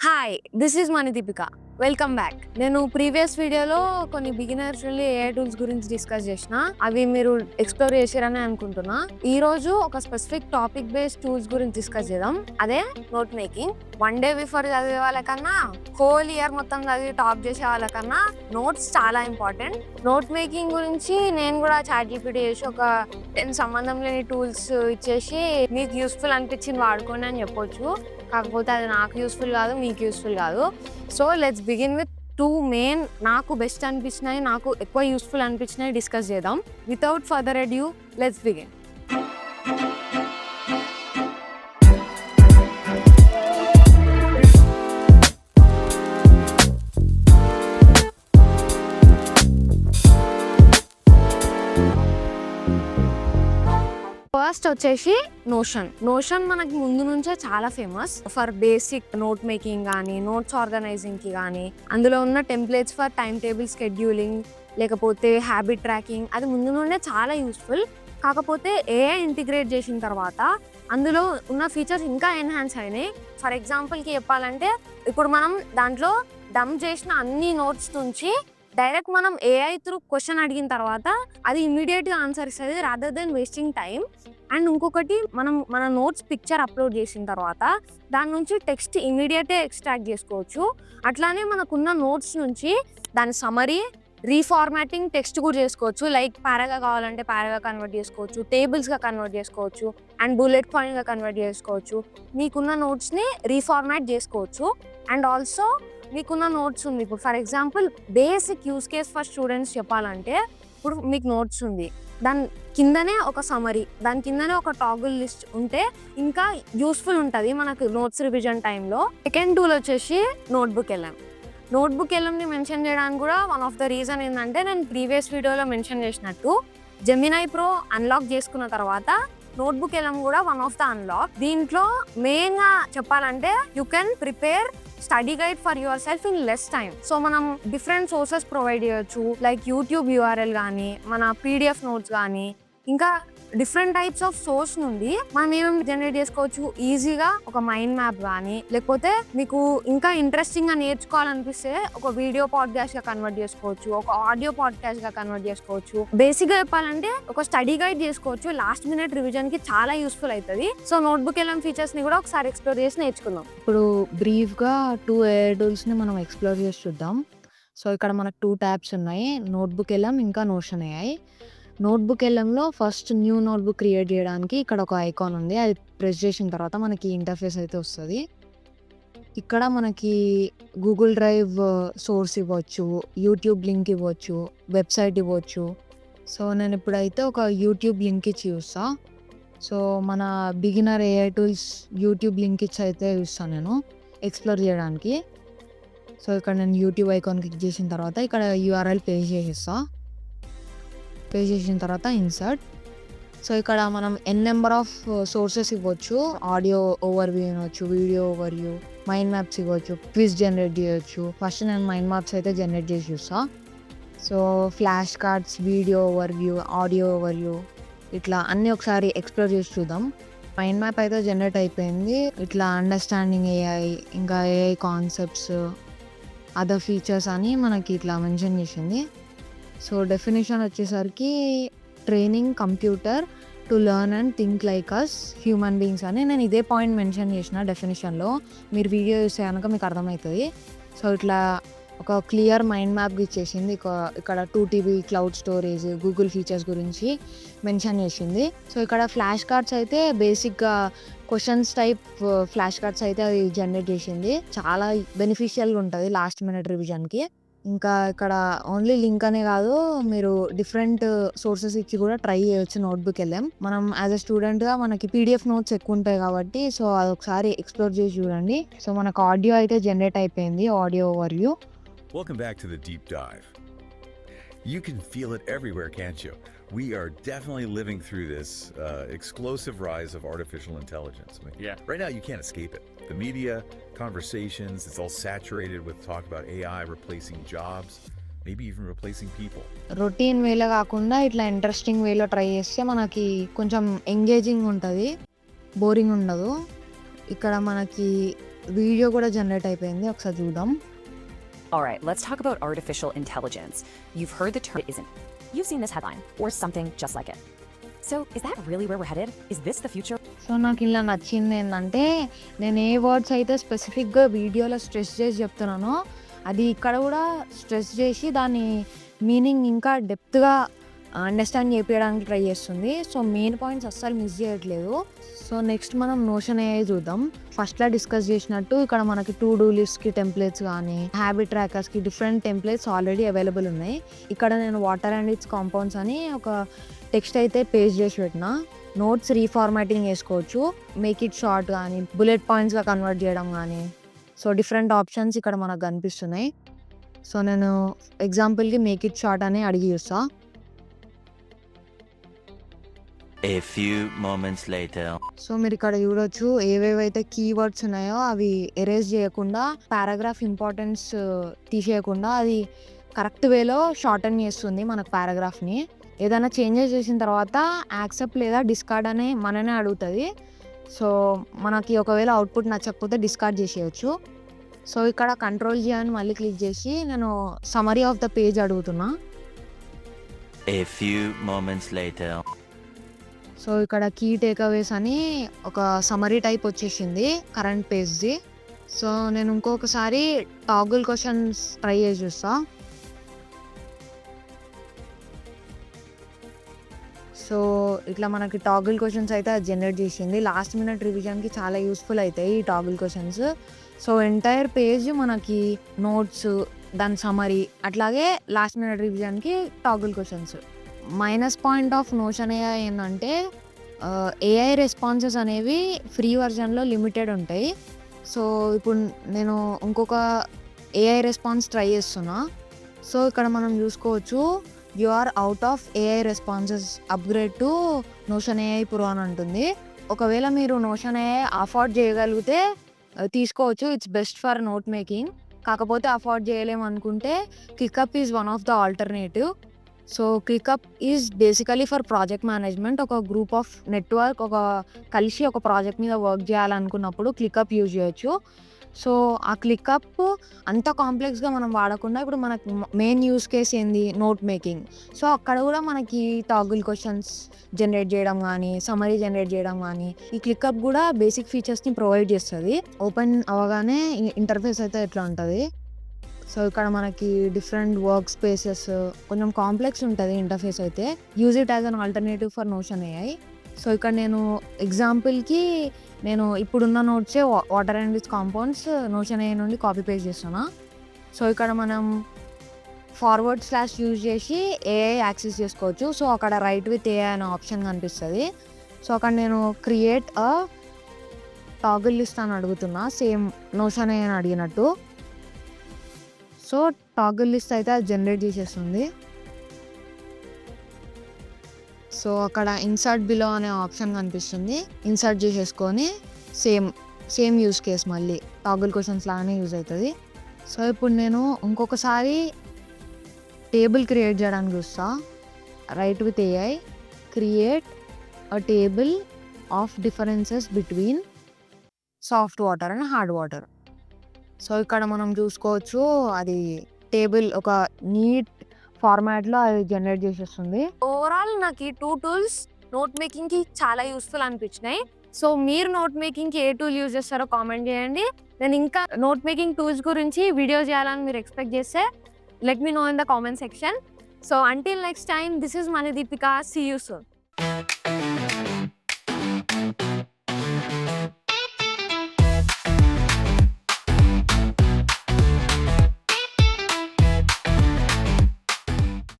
Hi, this is Manideepika. Welcome back. నేను previous వీడియోలో కొన్ని బిగినర్ ఫ్రెండ్లీ ఏఐ టూల్స్ గురించి డిస్కస్ చేసిన. అవి మీరు ఎక్స్ప్లోర్ చేశారని అనుకుంటున్నా. ఈ రోజు ఒక స్పెసిఫిక్ టాపిక్ బేస్డ్ టూల్స్ గురించి డిస్కస్ చేద్దాం. అదే note making. One day before చదివే వాళ్ళకన్నా, హోల్ ఇయర్ మొత్తం చదివి టాప్ చేసే వాళ్ళకన్నా నోట్స్ చాలా ఇంపార్టెంట్. నోట్ మేకింగ్ గురించి నేను కూడా ChatGPT చేసి ఒక 10 సంబంధం లేని టూల్స్ ఇచ్చేసి మీకు యూస్ఫుల్ అనిపించింది వాడుకోండి అని చెప్పొచ్చు. కాకపోతే అది నాకు యూస్ఫుల్ కాదు, మీకు యూస్ఫుల్ కాదు. So let's begin with 2 main నాకు బెస్ట్ అనిపించినాయి, నాకు ఎక్కువ యూస్ఫుల్ అనిపించినాయి డిస్కస్ చేద్దాం. Without further adieu let's begin. First వచ్చేసి నోషన్ మనకి ముందు నుంచే చాలా famous for basic note making కానీ, నోట్స్ ఆర్గనైజింగ్ కి కానీ, అందులో ఉన్న templates for time table scheduling, లేకపోతే హ్యాబిట్ ట్రాకింగ్, అది ముందు నుండే చాలా యూస్ఫుల్. కాకపోతే ఏఐ ఇంటిగ్రేట్ చేసిన తర్వాత అందులో ఉన్న ఫీచర్స్ ఇంకా ఎన్హాన్స్ అయినాయి. ఫర్ ఎగ్జాంపుల్కి చెప్పాలంటే, ఇప్పుడు మనం దాంట్లో డంప్ చేసిన అన్ని నోట్స్ నుంచి డైరెక్ట్ మనం ఏఐ త్రూ క్వశ్చన్ అడిగిన తర్వాత అది ఇమీడియట్గా ఆన్సర్ ఇస్తుంది, rather than wasting time. And ఇంకొకటి, మనం మన నోట్స్ పిక్చర్ అప్లోడ్ చేసిన తర్వాత దాని నుంచి టెక్స్ట్ ఇమీడియట్గా ఎక్స్ట్రాక్ట్ చేసుకోవచ్చు. అట్లానే మనకున్న నోట్స్ నుంచి దాని సమరీ, రీఫార్మాటింగ్ టెక్స్ట్ కూడా చేసుకోవచ్చు. లైక్ పారాగా కావాలంటే పారాగా కన్వర్ట్ చేసుకోవచ్చు, టేబుల్స్గా కన్వర్ట్ చేసుకోవచ్చు, అండ్ బుల్లెట్ పాయింట్గా కన్వర్ట్ చేసుకోవచ్చు. మీకున్న నోట్స్ని రీఫార్మాట్ చేసుకోవచ్చు. అండ్ ఆల్సో మీకున్న నోట్స్ ఉంది, ఇప్పుడు for example basic use case for students చెప్పాలంటే, ఇప్పుడు మీకు నోట్స్ ఉంది, దాని కిందనే ఒక సమరీ, దాని కిందనే ఒక టాగుల్ లిస్ట్ ఉంటే ఇంకా యూస్ఫుల్ ఉంటుంది మనకు నోట్స్ రివిజన్ టైంలో. సెకండ్ టూల్ వచ్చేసి నోట్బుక్ ఎల్ఎంని మెన్షన్ చేయడానికి కూడా వన్ ఆఫ్ ద రీజన్ ఏంటంటే, నేను ప్రీవియస్ వీడియోలో మెన్షన్ చేసినట్టు జెమినై ప్రో అన్లాక్ చేసుకున్న తర్వాత నోట్బుక్ ఎల్ఎం కూడా వన్ ఆఫ్ ద అన్లాక్. దీంట్లో మెయిన్గా చెప్పాలంటే, you can prepare study guide for your self in less time. So మనం డిఫరెంట్ సోర్సెస్ ప్రొవైడ్ చేయొచ్చు, లైక్ యూట్యూబ్ URL కానీ, మన PDF నోట్స్ కానీ, ఇంకా డిఫరెంట్ టైప్స్ ఆఫ్ సోర్స్ నుండి మనం ఏమేమి జనరేట్ చేసుకోవచ్చు ఈజీగా. ఒక మైండ్ మ్యాప్ కానీ, లేకపోతే మీకు ఇంకా ఇంట్రెస్టింగ్ గా నేర్చుకోవాలనిపిస్తే ఒక వీడియో పాడ్కాస్ట్ గా కన్వర్ట్ చేసుకోవచ్చు, ఒక ఆడియో పాడ్కాస్ట్ గా కన్వర్ట్ చేసుకోవచ్చు. బేసిక్ గా చెప్పాలంటే ఒక స్టడీ గైడ్ చేసుకోవచ్చు, లాస్ట్ మినిట్ రివిజన్ కి చాలా యూస్ఫుల్ అవుతుంది. సో నోట్బుక్ ఎల్ఎం ఫీచర్స్ ని కూడా ఒకసారి ఎక్స్ప్లోర్ చేసి నేర్చుకుందాం. ఇప్పుడు బ్రీఫ్ గా 2 AI టూల్స్ ని మనం ఎక్స్ప్లోర్ చేసి చూద్దాం. సో ఇక్కడ మనకు 2 ట్యాబ్స్ ఉన్నాయి, నోట్బుక్ ఎల్ఎం ఇంకా నోషన్ AI. నోట్బుక్ ఎల్ఎంలో ఫస్ట్ న్యూ నోట్బుక్ క్రియేట్ చేయడానికి ఇక్కడ ఒక ఐకాన్ ఉంది, అది ప్రెస్ చేసిన తర్వాత మనకి ఇంటర్ఫేస్ అయితే వస్తుంది. ఇక్కడ మనకి గూగుల్ డ్రైవ్ సోర్స్ ఇవ్వచ్చు, యూట్యూబ్ లింక్ ఇవ్వచ్చు, వెబ్సైట్ ఇవ్వచ్చు. సో నేను ఇప్పుడైతే ఒక యూట్యూబ్ లింక్ ఇచ్చి చూస్తా. సో మన beginner AI tools YouTube link ఇచ్చి అయితే చూస్తాను నేను ఎక్స్ప్లోర్ చేయడానికి. సో ఇక్కడ నేను యూట్యూబ్ ఐకాన్ క్లిక్ చేసిన తర్వాత ఇక్కడ URL పేస్ట్ చేసిన తర్వాత ఇన్సర్ట్. సో ఇక్కడ మనం నెంబర్ ఆఫ్ సోర్సెస్ ఇవ్వచ్చు, ఆడియో ఓవర్వ్యూ ఇవ్వచ్చు, వీడియో ఓవర్వ్యూ, మైండ్ మ్యాప్స్ ఇవ్వచ్చు, క్విజ్ జనరేట్ చేయొచ్చు. ఫస్ట్ నేను మైండ్ మ్యాప్స్ అయితే జనరేట్ చేసి చూస్తా. So flash cards, video overview, audio overview, ఇట్లా అన్నీ ఒకసారి ఎక్స్ప్లోర్ చేసి చూద్దాం. మైండ్ మ్యాప్ అయితే జనరేట్ అయిపోయింది. ఇట్లా అండర్స్టాండింగ్ AI, ఇంకా AI కాన్సెప్ట్స్, అదర్ ఫీచర్స్ అని మనకి ఇట్లా మెన్షన్ చేసింది. సో డెఫినేషన్ వచ్చేసరికి training computer to learn and think like us human beings అని నేను ఇదే పాయింట్ మెన్షన్ చేసిన డెఫినేషన్లో. మీరు వీడియో చూస్తే కనుక మీకు అర్థమవుతుంది. సో ఇట్లా ఒక క్లియర్ మైండ్ మ్యాప్ ఇచ్చేసింది. ఇక్కడ 2 TB cloud storage, Google features గురించి మెన్షన్ చేసింది. సో ఇక్కడ ఫ్లాష్ కార్డ్స్ అయితే బేసిక్గా క్వశ్చన్స్ టైప్ ఫ్లాష్ కార్డ్స్ అయితే అది జనరేట్ చేసింది. చాలా బెనిఫిషియల్గా ఉంటుంది లాస్ట్ మినిట్ రివిజన్కి. ఇంకా ఇక్కడ ఓన్లీ లింక్ అనే కాదు, మీరు డిఫరెంట్ సోర్సెస్ ఇచ్చి కూడా ట్రై చేయొచ్చు నోట్బుక్ ఎల్ఎం. మనం యాజ్ అ స్టూడెంట్గా మనకి PDF నోట్స్ ఎక్కువ ఉంటాయి కాబట్టి, సో అదొకసారి ఎక్స్ప్లోర్ చేసి చూడండి. సో మనకు ఆడియో అయితే జనరేట్ అయిపోయింది, audio overview. Welcome back to the deep dive. You can feel it everywhere, can't you? We are definitely living through this explosive rise of artificial intelligence. I mean, Yeah. Right now, you can't escape it. The media, conversations, it's all saturated with talk about AI replacing jobs, maybe even replacing people. Routine వేలో కాకుండా ఇట్లా interesting వేలో try చేస్తే మనకి కొంచెం engaging ఉంటుంది, boring ఉండదు. ఇక్కడ మనకి వీడియో కూడా జనరేట్ అయిపోయింది, ఒకసారి చూద్దాం. All right, let's talk about artificial intelligence. You've heard the term, isn't? You've seen this headline or something just like it. So, is that really where we're headed? Is this the future? So నాకు ఇలా నచ్చింది ఏంటంటే, నేను ఏ words అయితే స్పెసిఫిక్గా వీడియోలో stress చేసి చెప్తున్నానో అది ఇక్కడ కూడా స్ట్రెస్ చేసి దాని మీనింగ్ ఇంకా డెప్త్గా అండర్స్టాండ్ చేయించడానికి ట్రై చేస్తుంది. సో మెయిన్ పాయింట్స్ అస్సలు మిస్ చేయట్లేదు. సో నెక్స్ట్ మనం నోషన్ AI చూద్దాం. ఫస్ట్లో డిస్కస్ చేసినట్టు ఇక్కడ మనకి టు డూ లిస్ట్కి టెంప్లెట్స్ కానీ హ్యాబిట్ ట్రాకర్స్కి డిఫరెంట్ టెంప్లెట్స్ ఆల్రెడీ అవైలబుల్ ఉన్నాయి. ఇక్కడ నేను వాటర్ అండ్ ఇట్స్ కాంపౌండ్స్ అని ఒక టెక్స్ట్ అయితే పేస్ట్ చేసి పెట్టిన. నోట్స్ రీఫార్మాటింగ్ చేసుకోవచ్చు, మేక్ ఇట్ షార్ట్ కానీ బుల్లెట్ పాయింట్స్గా కన్వర్ట్ చేయడం కానీ. సో డిఫరెంట్ ఆప్షన్స్ ఇక్కడ మనకు కనిపిస్తున్నాయి. సో నేను ఎగ్జాంపుల్కి మేక్ ఇట్ షార్ట్ అని అడిగి చూస్తా. A few moments later. So మీరు ఇక్కడ చూడొచ్చు ఏవేవైతే కీవర్డ్స్ ఉన్నాయో అవి ఎరేజ్ చేయకుండా, పారాగ్రాఫ్ ఇంపార్టెన్స్ తీసేయకుండా అది కరెక్ట్ వేలో షార్టన్ చేస్తుంది మనకు పారాగ్రాఫ్ని. ఏదైనా చేంజెస్ చేసిన తర్వాత యాక్సెప్ట్ లేదా డిస్కార్డ్ అనే మననే అడుగుతుంది. సో మనకి ఒకవేళ అవుట్పుట్ నచ్చకపోతే డిస్కార్డ్ చేసేయచ్చు. సో ఇక్కడ కంట్రోల్ చేయని మళ్ళీ క్లిక్ చేసి నేను సమరీ ఆఫ్ ద పేజ్ అడుగుతున్నా. A few moments later. So ఇక్కడ కీ టేక్అవేస్ అని ఒక సమరీ టైప్ వచ్చేసింది కరెంట్ పేజ్ది. సో నేను ఇంకొకసారి టాగుల్ క్వశ్చన్స్ ట్రై చేసి చూస్తా. సో ఇట్లా మనకి టాగుల్ క్వశ్చన్స్ అయితే అది జనరేట్ చేసింది. లాస్ట్ మినిట్ రివిజన్కి చాలా యూస్ఫుల్ అవుతాయి ఈ toggle questions. So entire page మనకి నోట్స్, దాని సమరీ, అట్లాగే లాస్ట్ మినిట్ రివిజన్కి toggle questions. Minus point of Notion AI ఏంటంటే AI రెస్పాన్సెస్ అనేవి ఫ్రీ వర్జన్లో లిమిటెడ్ ఉంటాయి. సో ఇప్పుడు నేను ఇంకొక AI రెస్పాన్స్ ట్రై చేస్తున్నా. సో ఇక్కడ మనం చూసుకోవచ్చు you are out of AI responses, upgrade to Notion AI pro అని ఉంటుంది. ఒకవేళ మీరు నోషన్ AI అఫోర్డ్ చేయగలిగితే తీసుకోవచ్చు, it's best for note making. కాకపోతే అఫోర్డ్ చేయలేము అనుకుంటే ClickUp is one of the alternative. So ClickUp is basically for project management. ఒక గ్రూప్ ఆఫ్ నెట్వర్క్ కలిసి ఒక ప్రాజెక్ట్ మీద వర్క్ చేయాలనుకున్నప్పుడు క్లికప్ యూజ్ చేయొచ్చు. సో ఆ క్లికప్ అంత కాంప్లెక్స్గా మనం వాడకుండా ఇప్పుడు మనకు మెయిన్ యూస్ కేస్ ఏంది, నోట్ మేకింగ్. సో అక్కడ కూడా మనకి టాగుల్ క్వశ్చన్స్ జనరేట్ చేయడం కానీ, సమరీ జనరేట్ చేయడం కానీ, ఈ క్లికప్ కూడా బేసిక్ ఫీచర్స్ని ప్రొవైడ్ చేస్తుంది. ఓపెన్ అవ్వగానే ఇంటర్ఫేస్ అయితే ఎట్లా ఉంటుంది. సో ఇక్కడ మనకి డిఫరెంట్ వర్క్ స్పేసెస్, కొంచెం కాంప్లెక్స్ ఉంటుంది ఇంటర్ఫేస్ అయితే. Use it as an alternative for Notion AI. So ఇక్కడ నేను ఎగ్జాంపుల్కి నేను ఇప్పుడున్న నోట్సే water and with compounds Notion AI నుండి కాపీ పేస్ట్ చేస్తున్నా. సో ఇక్కడ మనం ఫార్వర్డ్ స్లాష్ యూజ్ చేసి AI యాక్సెస్ చేసుకోవచ్చు. సో అక్కడ రైట్ విత్ AI అనే ఆప్షన్ కనిపిస్తుంది. సో అక్కడ నేను క్రియేట్ అ టాగుల్ లిస్ట్ అని అడుగుతున్నా, సేమ్ నోషన్ AI అని అడిగినట్టు. సో టాగుల్ లిస్ట్ అయితే అది జనరేట్ చేసేస్తుంది. సో అక్కడ ఇన్సర్ట్ బిలో అనే ఆప్షన్ కనిపిస్తుంది, ఇన్సర్ట్ చేసేసుకొని సేమ్ యూజ్ కేస్ మళ్ళీ టాగుల్ క్వశ్చన్స్ లాగానే యూజ్ అవుతుంది. సో ఇప్పుడు నేను ఇంకొకసారి టేబుల్ క్రియేట్ చేయడానికి చూస్తా. Right with AI, create a table of differences between soft water and hard water. So ఇక్కడ మనం చూసుకోవచ్చు అది టేబుల్ ఒక నీట్ ఫార్మాట్లో అది జనరేట్ చేసేస్తుంది. ఓవరాల్ నాకు ఈ 2 టూల్స్ నోట్ మేకింగ్కి చాలా యూస్ఫుల్ అనిపించినాయి. సో మీరు నోట్ మేకింగ్కి ఏ టూల్ యూజ్ చేస్తారో కామెంట్ చేయండి. నేను ఇంకా నోట్ మేకింగ్ టూల్స్ గురించి వీడియో చేయాలని మీరు ఎక్స్పెక్ట్ చేస్తే let me know in the comment section. So until next time, this is Manidipika. See you soon.